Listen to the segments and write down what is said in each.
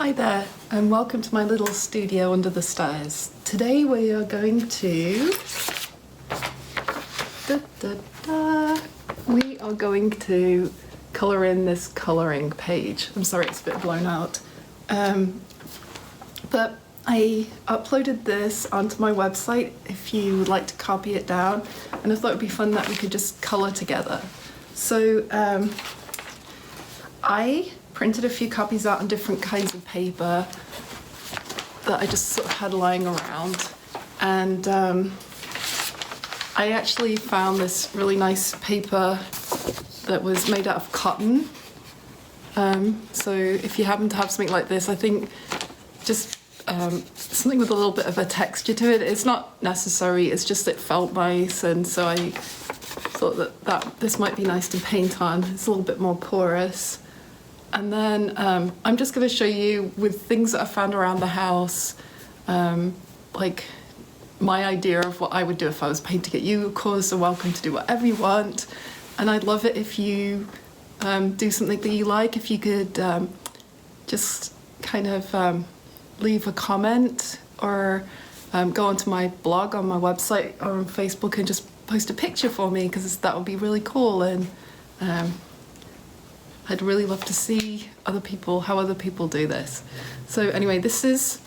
Hi there, and welcome to my little studio under the stairs. Today we are going to... We are going to colour in this colouring page. I'm sorry it's a bit blown out. But I uploaded this onto my website if you would like to copy it down, and I thought it would be fun that we could just colour together. So I printed a few copies out on different kinds of paper that I just sort of had lying around, and I actually found this really nice paper that was made out of cotton. So if you happen to have something like this, I think just something with a little bit of a texture to it. It's not necessary, it's just it felt nice, and so I thought that this might be nice to paint on. It's a little bit more porous. And then I'm just going to show you with things that I found around the house, like my idea of what I would do if I was painting it. You, of course, are welcome to do whatever you want. And I'd love it if you do something that you like. If you could just kind of leave a comment or go onto my blog on my website or on Facebook and just post a picture for me, because that would be really cool. And I'd really love to see how other people do this. So anyway, so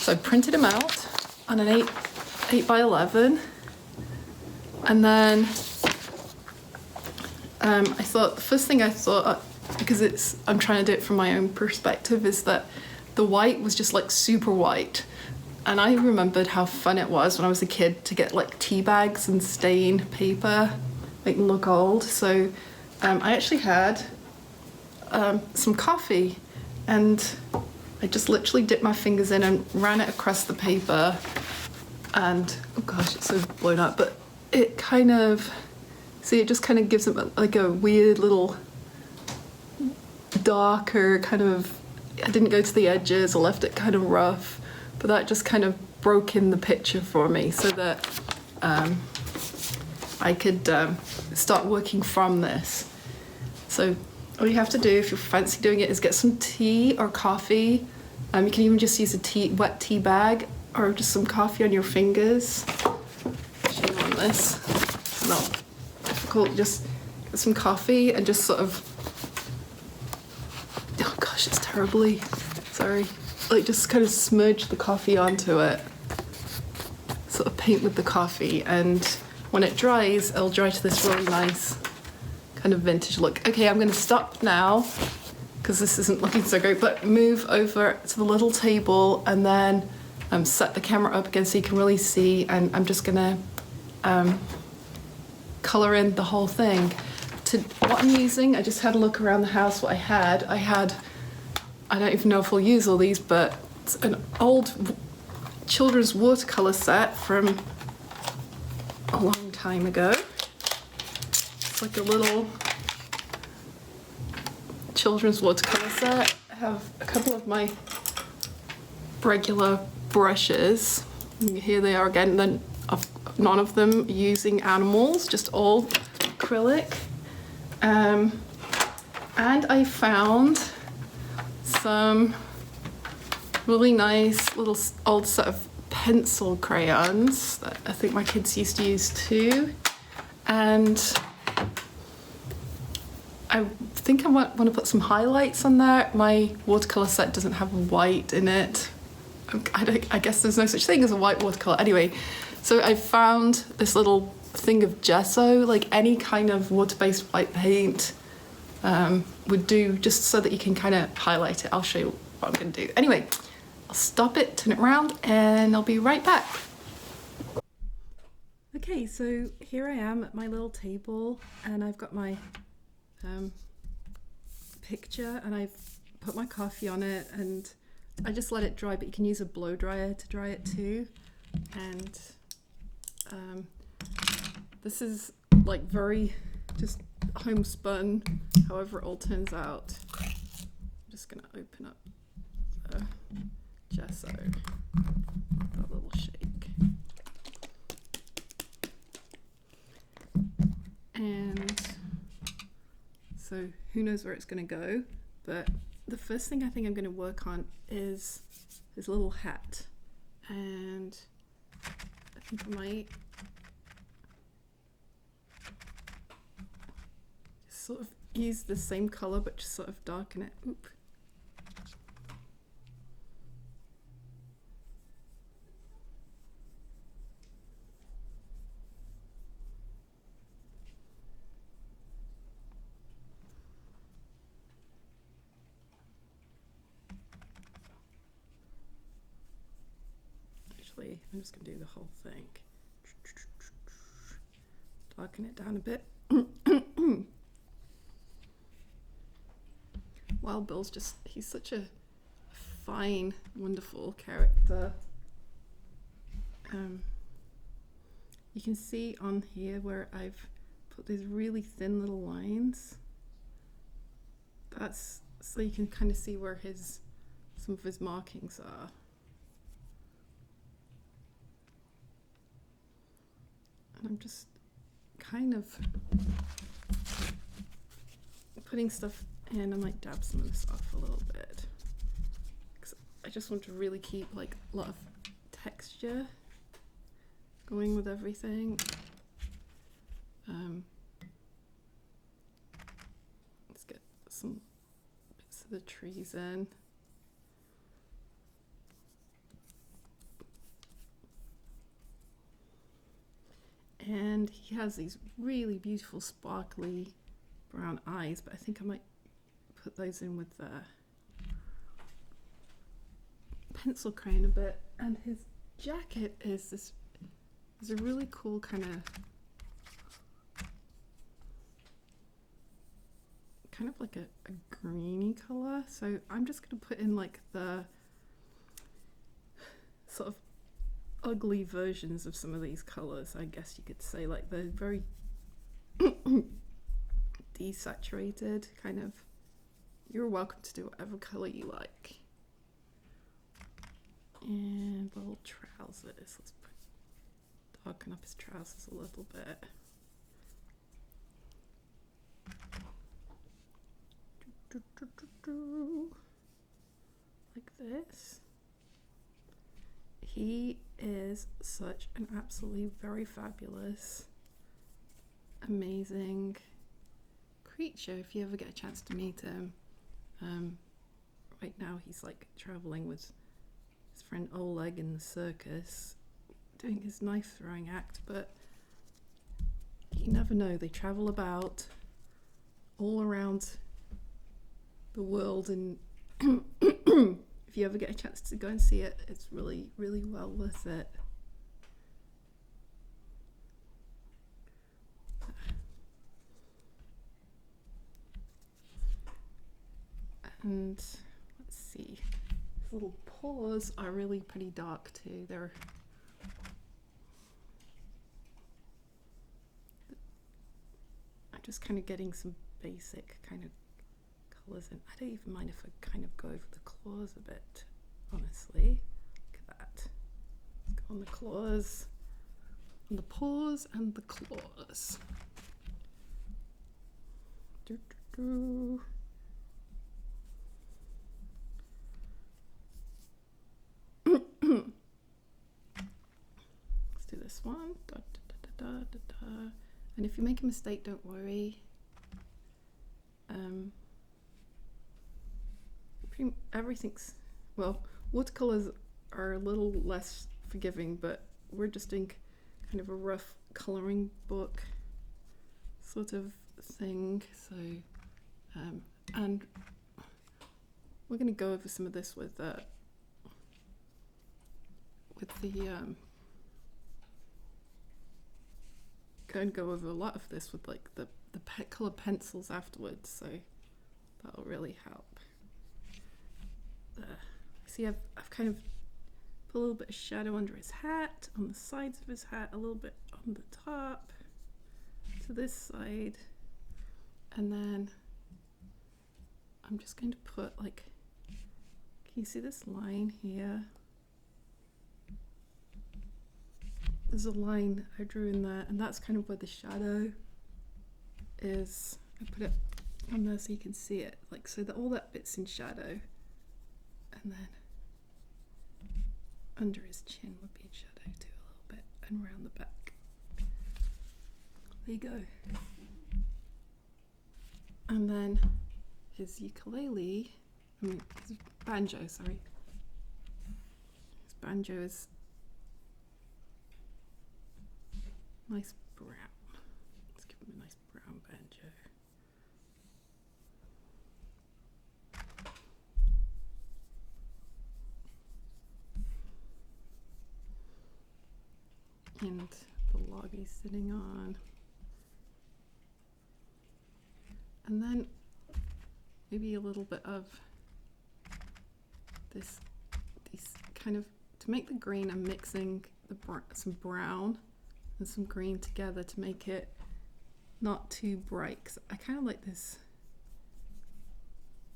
I printed them out on an 8 by 11, and then I thought, the first thing I thought, because I'm trying to do it from my own perspective, is that the white was just like super white. And I remembered how fun it was when I was a kid to get like tea bags and stain paper, make them look old. So I actually had some coffee, and I just literally dipped my fingers in and ran it across the paper, and oh gosh, it's so blown up, but it kind of, see, it just kind of gives it like a weird little darker kind of, I didn't go to the edges, I left it kind of rough, but that just kind of broke in the picture for me so that I could start working from this. So all you have to do, if you fancy doing it, is get some tea or coffee. You can even just use a wet tea bag, or just some coffee on your fingers. I'll show you on this. It's not difficult. Just get some coffee and just sort of, oh gosh, it's terribly, sorry. Like just kind of smudge the coffee onto it. Sort of paint with the coffee, and when it dries, it'll dry to this really nice kind of vintage look. Okay, I'm going to stop now because this isn't looking so great, but move over to the little table and then set the camera up again so you can really see, and I'm just going to colour in the whole thing. What I'm using, I just had a look around the house what I had. I don't even know if I'll use all these, but it's an old children's watercolour set from a long time ago. Like a little children's watercolor set. I have a couple of my regular brushes. Here they are again. Then none of them using animals, just all acrylic. And I found some really nice little old set of pencil crayons that I think my kids used to use too. And I think I want to put some highlights on there. My watercolour set doesn't have white in it. I guess there's no such thing as a white watercolour. Anyway, so I found this little thing of gesso, like any kind of water-based white paint would do, just so that you can kind of highlight it. I'll show you what I'm going to do. Anyway, I'll stop it, turn it around, and I'll be right back. Okay, so here I am at my little table, and I've got my picture, and I've put my coffee on it, and I just let it dry, but you can use a blow dryer to dry it too. And this is like very just homespun, however it all turns out. I'm just gonna open up the gesso, a little shake. And so who knows where it's going to go, but the first thing I think I'm going to work on is his little hat, and I think I might sort of use the same color but just sort of darken it. Oop. Actually, I'm just going to do the whole thing. Darken it down a bit. Wild Bill's just, he's such a fine, wonderful character. You can see on here where I've put these really thin little lines. That's so you can kind of see where some of his markings are. And I'm just kind of putting stuff in. I might dab some of this off a little bit, because I just want to really keep like a lot of texture going with everything. Let's get some bits of the trees in. And he has these really beautiful sparkly brown eyes, but I think I might put those in with the pencil crayon a bit. And his jacket is a really cool kind of like a greeny color. So I'm just going to put in like the sort of ugly versions of some of these colors, I guess you could say, like the very desaturated kind of. You're welcome to do whatever color you like. And little trousers, let's darken up his trousers a little bit. Like this. He is such an absolutely very fabulous, amazing creature if you ever get a chance to meet him. Right now he's like traveling with his friend Oleg in the circus doing his knife throwing act, but you never know, they travel about all around the world, and if you ever get a chance to go and see it, it's really, really well worth it. And let's see, his little paws are really pretty dark too. I'm just kind of getting some basic kind of colours in. I don't even mind if I kind of go over the claws a bit, honestly. Look at that. Let's go on the claws, on the paws and the claws. Let's do this one. Da, da, da, da, da, da. And if you make a mistake, don't worry. Everything's, well, watercolors are a little less forgiving, but we're just doing kind of a rough coloring book sort of thing. So, and we're going to go over some of this with the go over a lot of this with like the color pencils afterwards, so that'll really help. See, I've kind of put a little bit of shadow under his hat, on the sides of his hat, a little bit on the top, to this side, and then I'm just going to put like, can you see this line here? There's a line I drew in there, and that's kind of where the shadow is. I put it on there so you can see it, like, so that all that bit's in shadow, and then under his chin would be in shadow too a little bit, and around the back. There you go. And then his ukulele, his banjo, sorry. His banjo is nice brown. Let's give him a nice brown banjo. And the log he's sitting on. And then maybe a little bit of these kind of, to make the green, I'm mixing some brown and some green together to make it not too bright. 'Cause I kind of like this.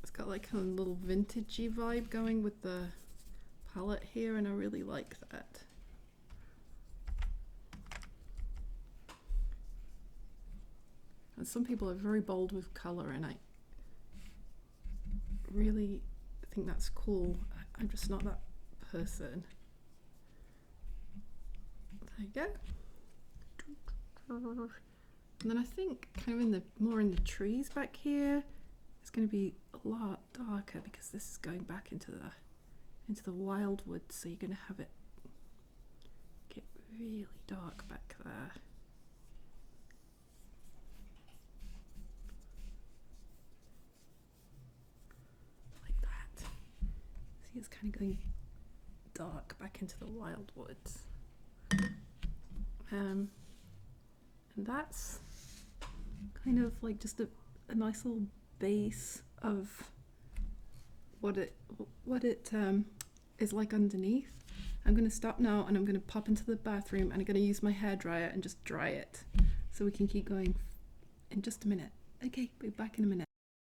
It's got like a little vintagey vibe going with the palette here, and I really like that. And some people are very bold with color, and I really think that's cool. I'm just not that person. There you go. And then I think kind of more in the trees back here, it's going to be a lot darker because this is going back into the wildwood, so you're going to have it get really dark back there. Like that. See, it's kind of going dark back into the wildwoods. And that's kind of like just a nice little base of what it is like underneath. I'm going to stop now, and I'm going to pop into the bathroom, and I'm going to use my hairdryer and just dry it, so we can keep going in just a minute. Okay, be back in a minute.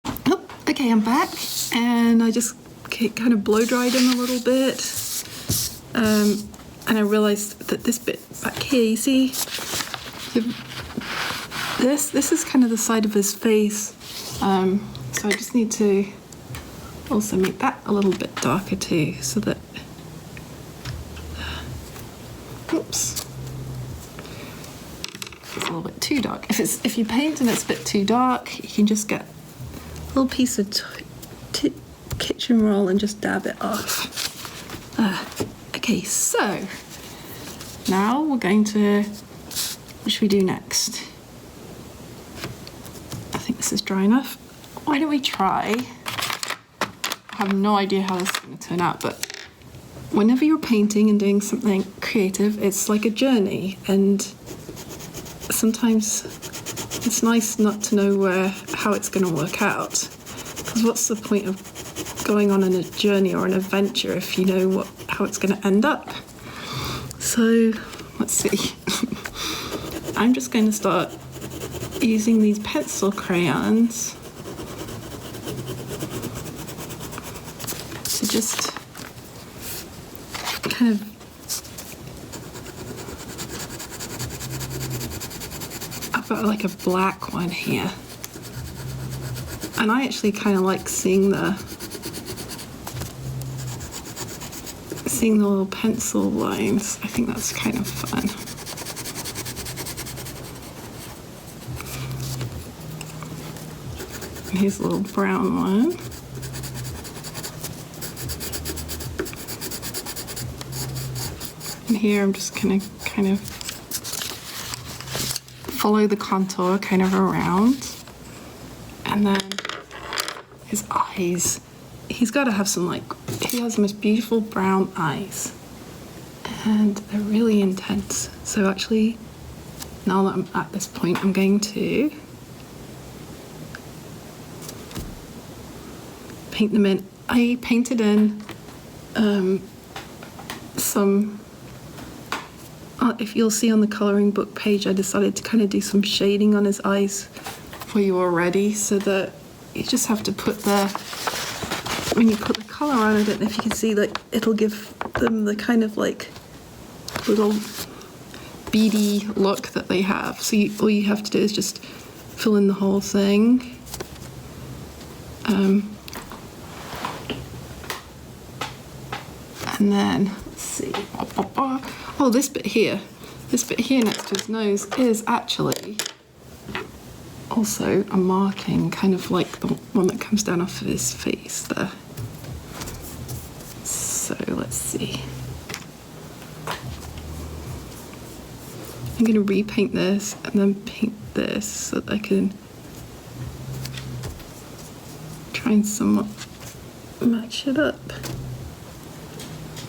Oh, okay, I'm back, and I just kind of blow dried him a little bit, and I realized that this bit back here, you see, this is kind of the side of his face, so I just need to also make that a little bit darker too, so that, oops, it's a little bit too dark. If you paint and it's a bit too dark, you can just get a little piece of kitchen roll and just dab it off. Okay, so now we're going to, what should we do next? I think this is dry enough. Why don't we try, I have no idea how this is going to turn out, but whenever you're painting and doing something creative, it's like a journey, and sometimes it's nice not to know how it's going to work out, because what's the point of going on a journey or an adventure if you know how it's going to end up? So let's see. I'm just going to start using these pencil crayons to just kind of I've got like a black one here, and I actually kind of like seeing the little pencil lines. I think that's kind of fun. Here's a little brown one. And here I'm just gonna kind of follow the contour kind of around. And then his eyes. He's got to have some, like, he has the most beautiful brown eyes. And they're really intense. So actually, now that I'm at this point, I'm going to paint them in. I painted in some, if you'll see on the colouring book page, I decided to kind of do some shading on his eyes for you already, so that you just have to put when you put the colour on, I don't know if you can see, like, it'll give them the kind of like little beady look that they have. So all you have to do is just fill in the whole thing. And then, let's see. Oh, this bit here next to his nose is actually also a marking, kind of like the one that comes down off of his face there. So let's see. I'm going to repaint this and then paint this so that I can try and somewhat match it up.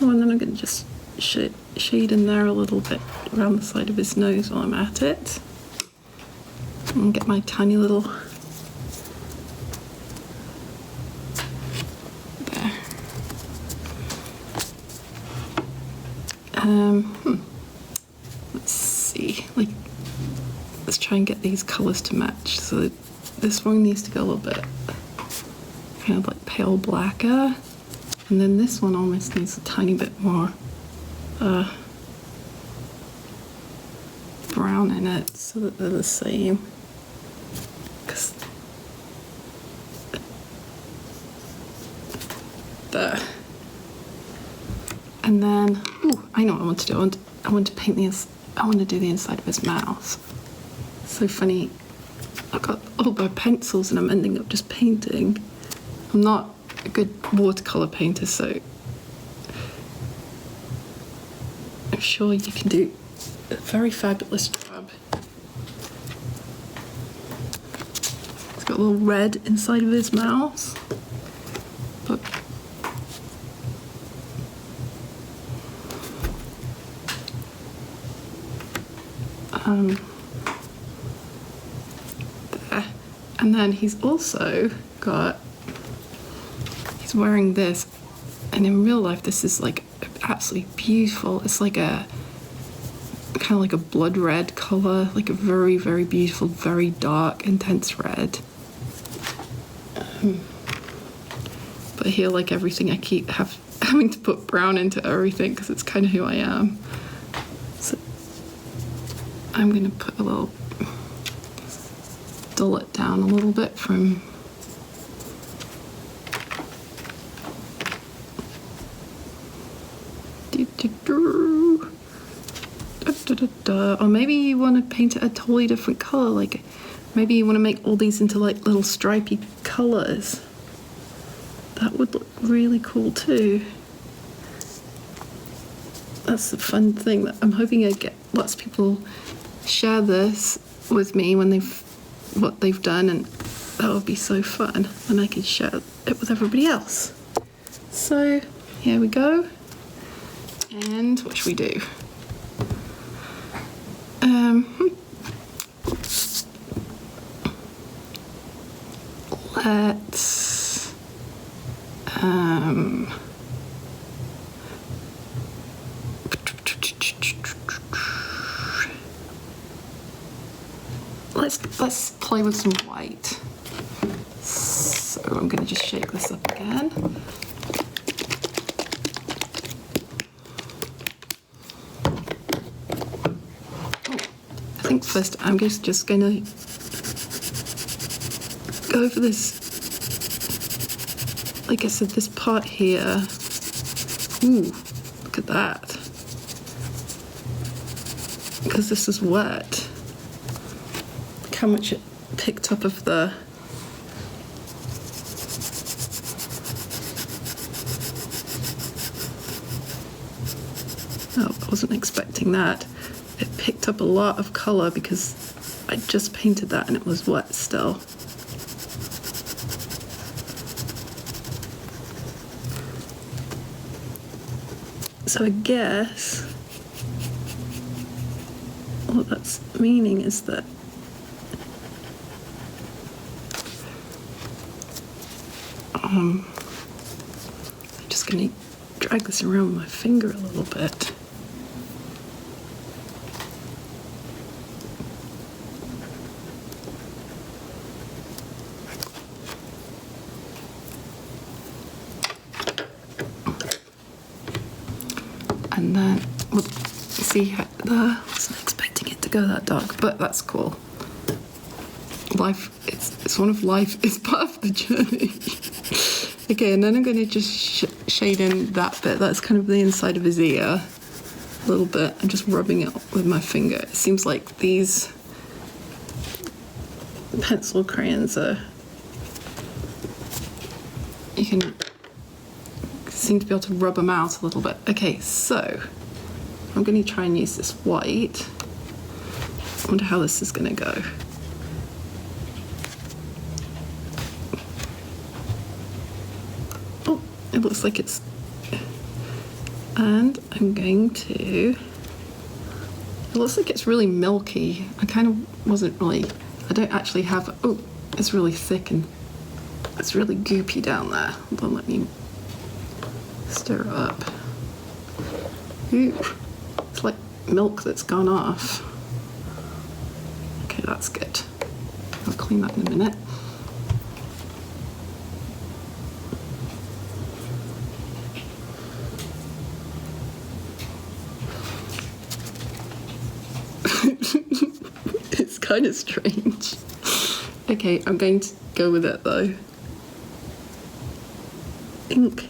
Oh, and then I'm going to just shade in there a little bit around the side of his nose while I'm at it. And get my tiny little... there. Let's see, like, let's try and get these colours to match. So this one needs to go a little bit kind of like pale blacker, and then this one almost needs a tiny bit more brown in it so that they're the same. There. And then, ooh, I know what I want to do. I want to paint this. I want to do the inside of his mouth. So funny. I've got all my pencils and I'm ending up just painting. I'm not a good watercolor painter, so I'm sure you can do a very fabulous job. It's got a little red inside of his mouth, but there. And then he's also got, he's wearing this, and in real life this is like absolutely beautiful. It's like a kind of like a blood red color, like a very, very beautiful, very dark, intense red. But here, like everything, I keep having to put brown into everything because it's kind of who I am. So I'm going to put a little, dull it down a little bit from or maybe you want to paint it a totally different color, like maybe you want to make all these into like little stripy colors. That would look really cool too. That's the fun thing that I'm hoping I get lots of people share this with me when what they've done, and that would be so fun, and I could share it with everybody else. So here we go. And what should we do? Let's play with some white. So I'm going to just shake this up again. I think first I'm just going to go over this, like I said, this part here. Ooh, look at that. Because this is wet. Look how much it picked up of the... Oh, I wasn't expecting that. It picked up a lot of colour because I just painted that and it was wet still. So I guess what that's meaning is that I'm just going to drag this around with my finger a little bit. And then, well, see, I wasn't expecting it to go that dark, but that's cool. Life, it's It's one of life. It's part of the journey. Okay, and then I'm going to just shade in that bit. That's kind of the inside of his ear. A little bit. I'm just rubbing it with my finger. It seems like these pencil crayons are... You can seem to be able to rub them out a little bit. Okay, so I'm going to try and use this white. I wonder how this is going to go. Oh, it looks like it's... And I'm going to... It looks like it's really milky. I kind of wasn't really... I don't actually have... Oh, it's really thick and it's really goopy down there. Hold on, let me stir it up. Ooh, it's like milk that's gone off. Okay, that's good. I'll clean that in a minute. It's kind of strange. Okay, I'm going to go with it though. Pink.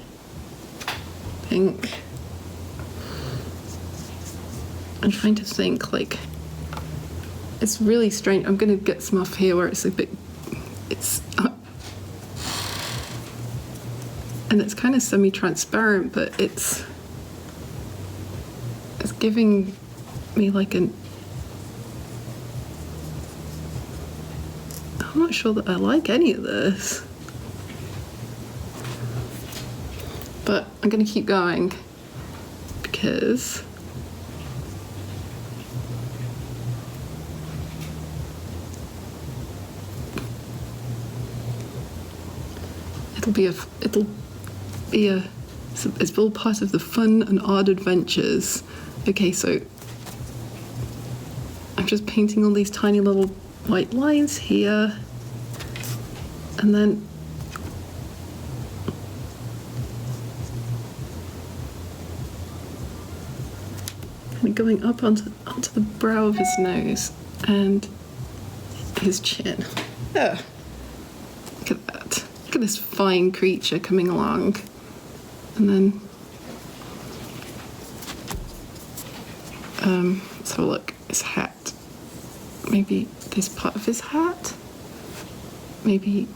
Pink. I'm trying to think, like, it's really strange. I'm going to get some off here where it's a bit, it's, and it's kind of semi-transparent, but it's giving me like an, I'm not sure that I like any of this. But I'm going to keep going because it'll be it's all part of the fun and odd adventures. Okay, so I'm just painting all these tiny little white lines here, and then kind of going up onto the brow of his nose and his chin. Yeah. Look at that. Look at this fine creature coming along. And then let's have a look. His hat. Maybe this part of his hat? Maybe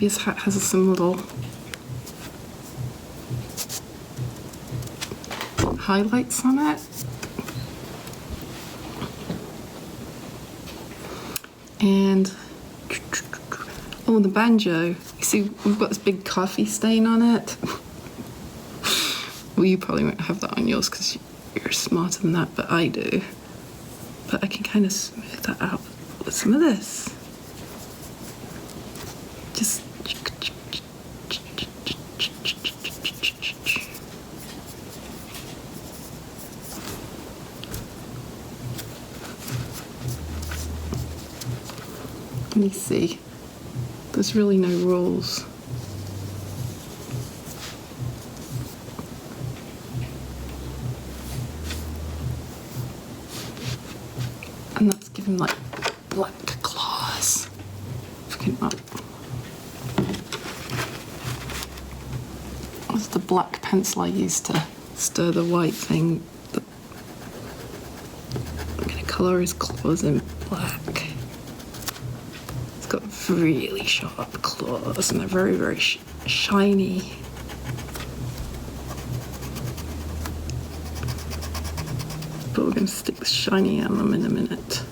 his hat has some little highlights on it. And oh, the banjo. You see, we've got this big coffee stain on it. Well, you probably won't have that on yours because you're smarter than that, but I do. But I can kind of smooth that out with some of this. Just let me see. There's really no rules. And that's giving like black claws. That's the black pencil I used to stir the white thing. I'm going to colour his claws in black. He's got really sharp claws and they're very, very shiny. But we're going to stick the shiny on them in a minute.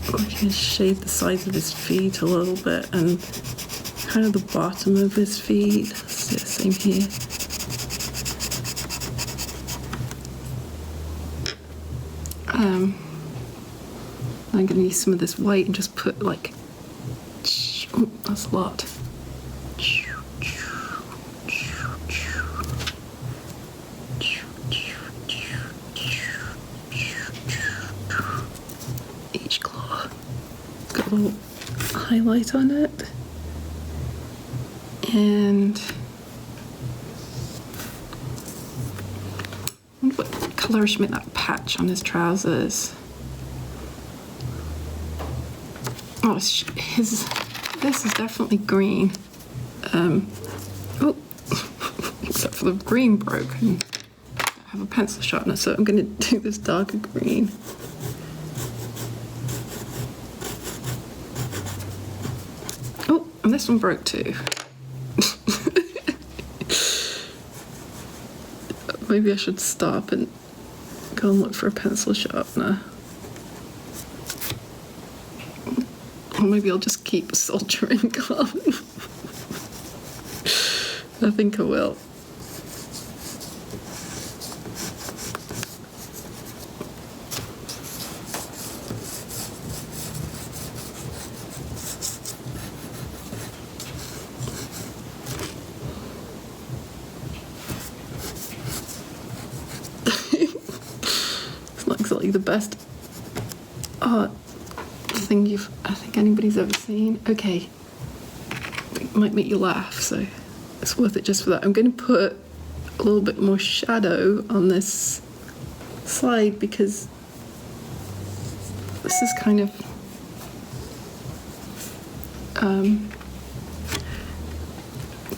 I can shade the sides of his feet a little bit and kind of the bottom of his feet. Same here. I'm going to use some of this white and just put like, oh, that's a lot. Each claw. Got little highlight on it. And I wonder what colour I should make that patch on his trousers. Oh, this is definitely green. Oh, except for the green broke. And I have a pencil sharpener, so I'm going to do this darker green. Oh, and this one broke too. Maybe I should stop and go and look for a pencil sharpener. Or maybe I'll just keep soldering on. I think I will. It's not exactly the best art thing I think anybody's ever seen. Okay, it might make you laugh, so it's worth it just for that. I'm going to put a little bit more shadow on this side because this is kind of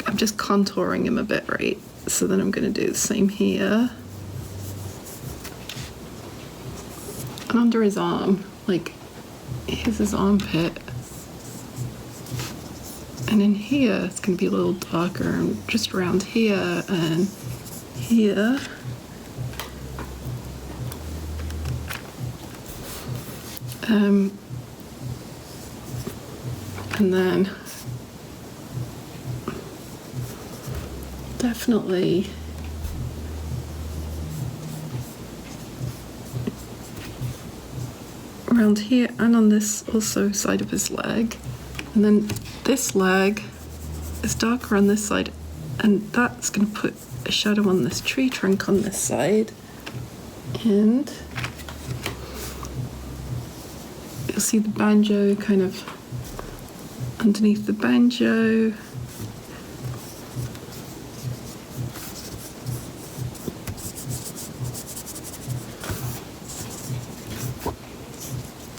I'm just contouring him a bit, right? So then I'm going to do the same here. And under his arm, like, here's his armpit. And in here, it's going to be a little darker, and just around here and here. And then definitely around here and on this also side of his leg. And then this leg is darker on this side, and that's going to put a shadow on this tree trunk on this side. And you'll see the banjo kind of underneath the banjo.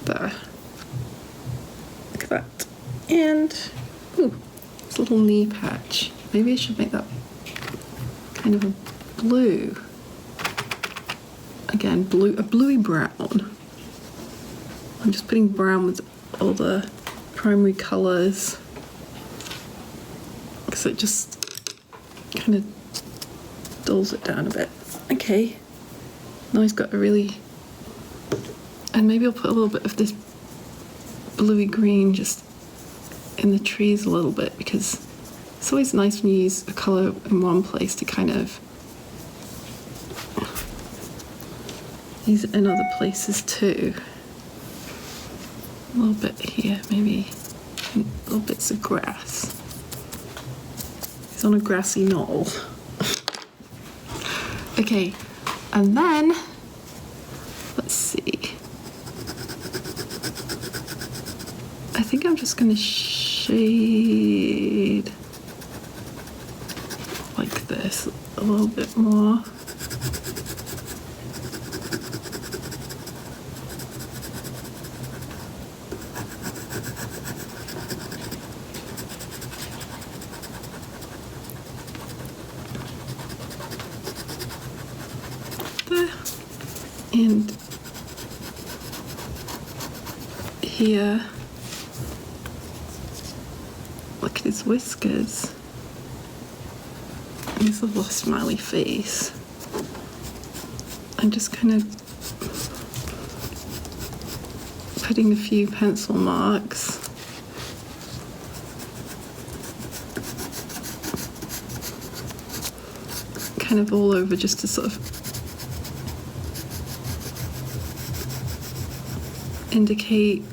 There. Look at that. And, ooh, this little knee patch. Maybe I should make that kind of a blue. Again, a bluey brown. I'm just putting brown with all the primary colours because it just kind of dulls it down a bit. Okay, now he's got a really, and maybe I'll put a little bit of this bluey green just in the trees a little bit, because it's always nice when you use a colour in one place to kind of use it in other places too. A little bit here, maybe little bits of grass. He's on a grassy knoll. Okay, and then let's see. I think I'm just going to shade like this a little bit more. And here, look at his whiskers and his little smiley face. I'm just kind of putting a few pencil marks. Kind of all over, just to sort of indicate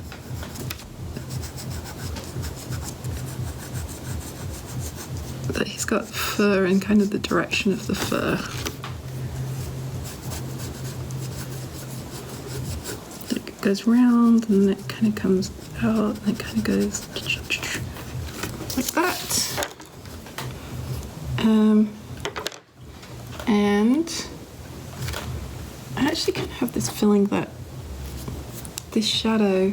that he's got fur in kind of the direction of the fur. It goes round and then it kind of comes out and it kind of goes. that. And I actually kind of have this feeling that this shadow,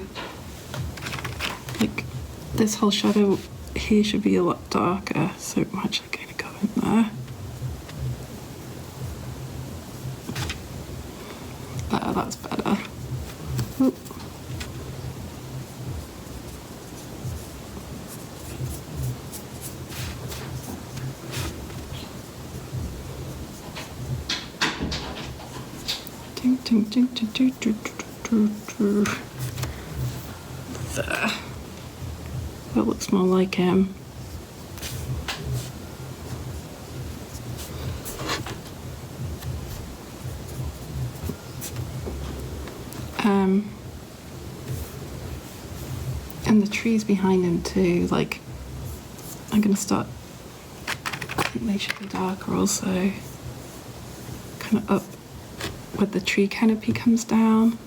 like this whole shadow here, should be a lot darker, so I'm actually going to go in there. There, that's better. Oop. Ding, ding, ding, ding, ding, ding, ding, ding. There. That looks more like him. And the trees behind him too, like, I'm gonna start, I think they should be darker also, kind of up where the tree canopy comes down.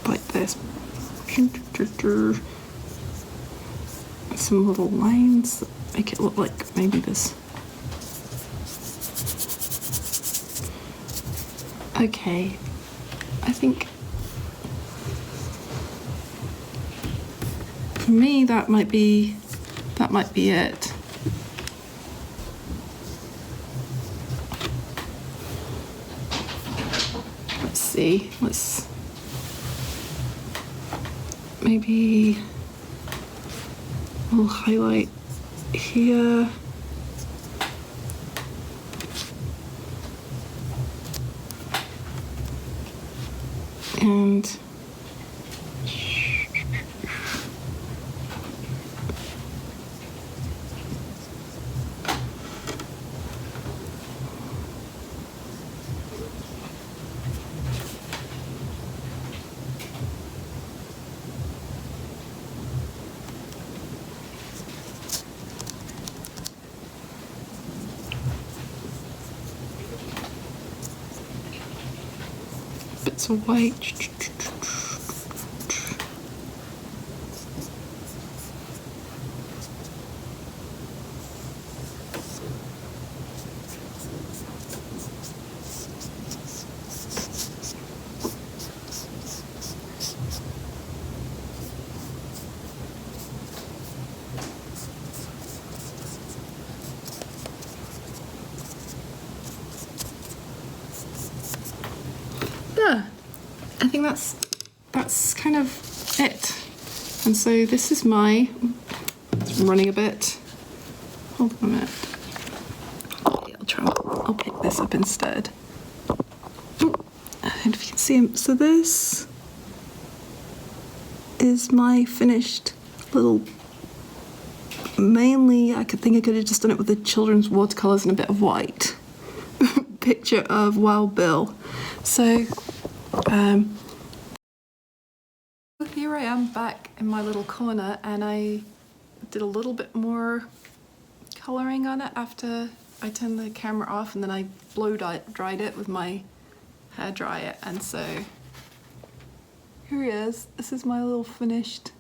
Like this. Some little lines that make it look like maybe this. Okay, I think for me that might be it. Let's see. Maybe we'll highlight here. And bits of white. Yeah, I think that's kind of it. And so this is it's running a bit. Hold on a minute. Okay, I'll pick this up instead. And if you can see him, so this is my finished little, mainly I could have just done it with the children's watercolors and a bit of white. Picture of Wild Bill. So here I am back in my little corner, and I did a little bit more colouring on it after I turned the camera off, and then I blow dried it with my hair dryer, and so here he is. This is my little finished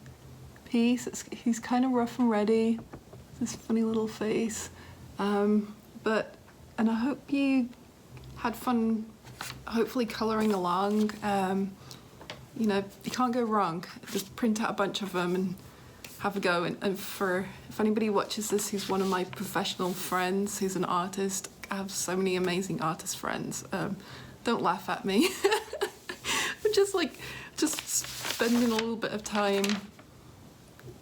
piece. He's kind of rough and ready, this funny little face, and I hope you had fun hopefully colouring along. You know, you can't go wrong. Just print out a bunch of them and have a go. And if anybody watches this who's one of my professional friends who's an artist, I have so many amazing artist friends. Don't laugh at me. I'm just spending a little bit of time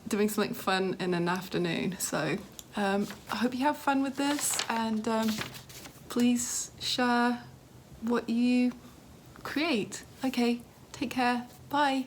doing something fun in an afternoon. So I hope you have fun with this, and please share what you create. Okay, take care. Bye.